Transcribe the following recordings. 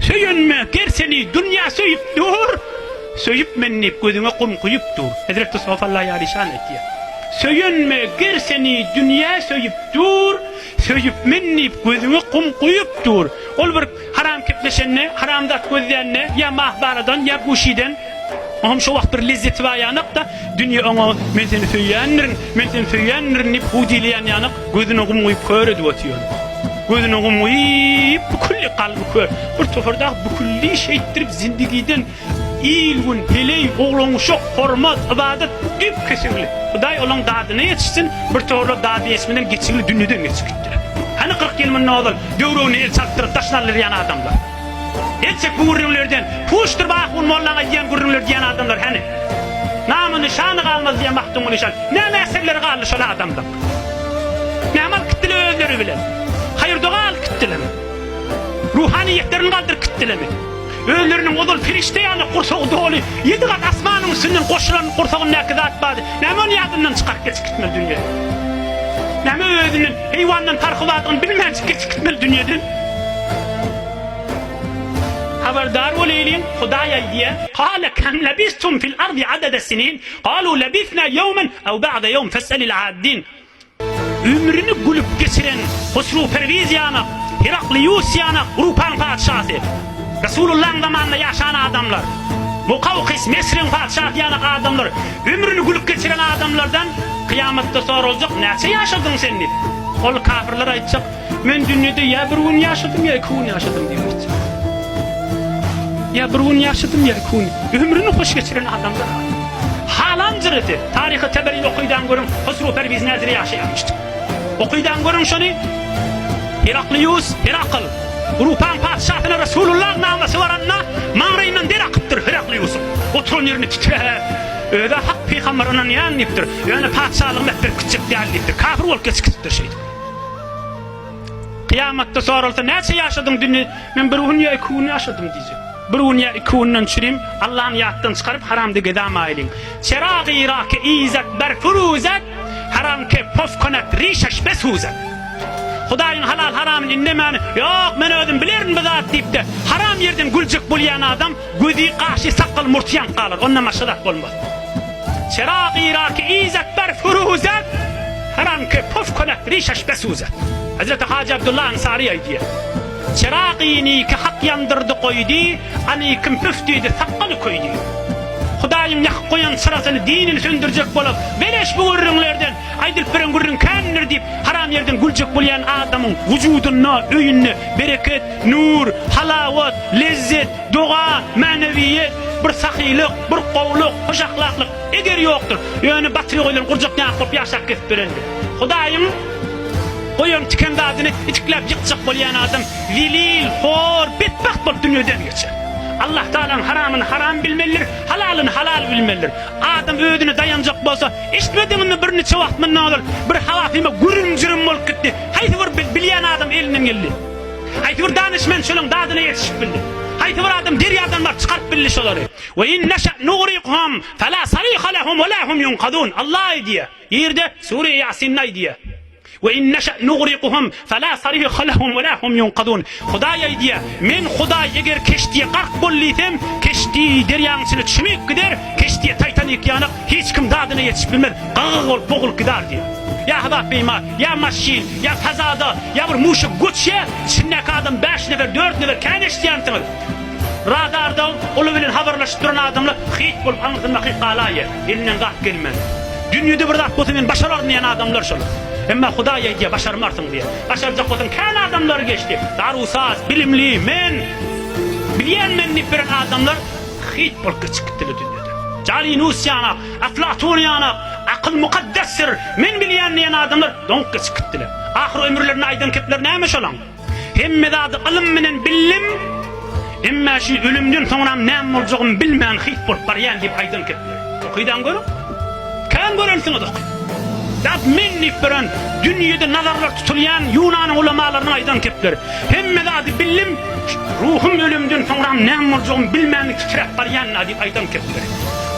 Söyünme, ger seni dünya söyüp dur. Söyüp mennip gözüne kum kuyup dur. Hazreti Sofallah yarişan etiyor. Söyünme, ger seni dünya söyüp dur. Söyüp mennip gözüne kum kuyup dur. Ol bir haram kepleşenne, haramdat gözleyenine, ya mahbaradan ya guşiden, Ahım şu vakt bir lezzeti var yanık da dünya ona men seni söyleyenlerin hep hudileyen yanık gözüne kumuyup kör edip atıyor. Gözüne kumuyup kulli kalbi kör. Bir tofırda kulli şey ettirip zindagiden ilgun, heley, oğlun şok, hormat, ibadet düp kesinli. Huday olan dadına yetişsin, bir tofırda dadı esmeden geçigli dünyadan geçiktir. Hani 40 yıl ne olur, dövrüğünü el çarptırıp taşlarlar yan adamlar. Etsek bu gurrunlardan, puştur bakun mollana diyen gurrunlar diyen adamlar hani. Namını şanı kalmaz diyen mahtumunu şan. Ne meselleri kaldı şöyle adamlar. Ne amal kittili özleri bilen. Hayır doğal kittili mi? Ruhaniyetlerini kaldır kittili mi? Özlerinin odol firişte yanı kursağı doğulu. 7 kat asmanın üstünden koşulanın kursağının ne kadar atmadı. Ne mi onun yadından çıkar geçik gitmeli dünyaya? Ne mi özünün heyvandan tarkıladığını bilmem geçik gitmeli dünyadan? Haberdar olayım Hudaya diye قال كم لبثتم في الأرض عدد السنين قالوا لبثنا يوما أو بعد يوم فاسأل العادين. Ömrünü gülüp geçiren Husru Perviz yanak, Herakliyus yanak, Rupan padişahı, Resulullah'ın zamanında yaşayan adamlar, Mukavkis Mesir'in padişahı yanak adamlar, ömrünü gülüp geçiren adamlardan kıyamette sonra olacak, neçe yaşadın sen dedi. Ol kafirler aytacak, ben dünyada ya bir gün yaşadım ya 2 gün yaşadım diyor. Ya bir gün yaşadım ya kuni. Ömrünü hoş geçiren adamlar. Halan zırıtı. Tarihı Teberi'yi okuydan görün. Husru Perviz Nazır'ı yaşayamıştı. Okuydan görün şunu. Herakliyus, Herakl. Rupan padişahına Resulullah naması varanına mağrayla derakıttır Herakliyus'un. Oturun yerini titre. Öyle hak peygamberinin yanıyıptır. Yani padişahlığın ettir küçük değerliyiptir. Kafir ol geçiktir şeydir. Kıyamette sorulsa neyse yaşadım dünya. Ben bir gün ya 2 gün yaşadım diyeceğim. Bir gün ya 2 günden çürüm Allah'ın yattan çıkarıp haramda gıdam aylin. Çerağı irake izet berfuruzet haram ke pofkonet rişeş besuzet. Hudayın halal haramın innemeni yok men ödüm bilirim bizat deyip de haram yerden gülcük bulayan adam gözü karşı sakal murtiyan kalır. Onunla maşadat olmaz. Çerağı irake izet berfuruzet haram ke pofkonet rişeş besuzet. Hazreti Hacı Abdullah Ansari diye. Çerağini ki hak yandırdı koydu, ani kim püftüydü, sakkalı koydu. Hudayım yak koyan sırasını dinini söndürecek olup, beleş bu ürünlerden, aydılıp veren ürün kendir deyip, haram yerden gülecek bulayan adamın vücuduna, öyünü, bereket, nur, halavat, lezzet, dua, maneviyet, bir sahilik, bir kovluk, hoş ahlaklık, eğer yoktur. Yani batırı koyulan kurcak ne akıp yaşak kesip verendi. Hudayım, koyun tükende adını itiklep yıkacak bolayan adam vilil, hor, bitbakt bol dünyadan geçer. Allah Teala'nın haramını haram bilmelidir, halalını halal bilmelidir. Adam ödünü dayanacak bolsa, işitmediğimini bir neçe vakt mı ne olur, bir havafime gürüm cürüm olup gitti. Hayti bir bilyen adam elinden geldi. Hayti bir danışmen şolun dadına yetişip bildi. Hayti bir adam deri adamlar çıkarıp bildi şoları. Ve in neşe nuriqhum fela sarih lehum ve lahum yunkadun. Allah diye. Yerde Sure Yasin'na diye. Ve in neşe nuğriquhum fela sarih lehum ve lahum yunqadun. Hudaya diye men Huday eğer keştiye qarq bolliysem keşti deryanın içine çimik gider, keştiye Titanik yanık hiç kim dadına yetişip bilmez. Qağıl ol boğul gider diye. Ya habab beyma, ya maşin, ya fazada, ya bir muşuk güçye içindeki adam 5 nefer 4 nefer kan eştiyantıdır. Radarda olu bilen haberleşip duran adamla hiç bolup anlatılmak hiç qalaya elinden qalq gelmez. Dünyada bir dak botumen başararmayan adamlar şol. Ama Hudaya diye başarmarsın diye. Başaracak olsan kan adamlar geçti. Darusaz, bilimli, men, bilen menlik veren adamlar hiç bol küçüktülü dünyada. Calinus yanak, Aflatun yanak, akıl mukaddessir, men bilen adamlar donk küçüktülü. Ahir ömürlerini aydın kepler neymiş olan? Hem de adı ilim menen bilim, emma şu ölümden sonra neyem olacağını bilmeyen hiç bol barayan deyip aydın kepler. Okuydan görün. Kan görünsün o da okuy. Dat menlik veren dünyada nazarlar tutulayan Yunan ulamalarının aydan kepleri. Hem de adı bilim ruhum ölümden sonra neyem olacağını bilmeyen titrek barayan aydan kepleri.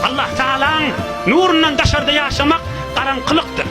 Allah Teala'nın nurundan dışarıda yaşamak karanlıktır.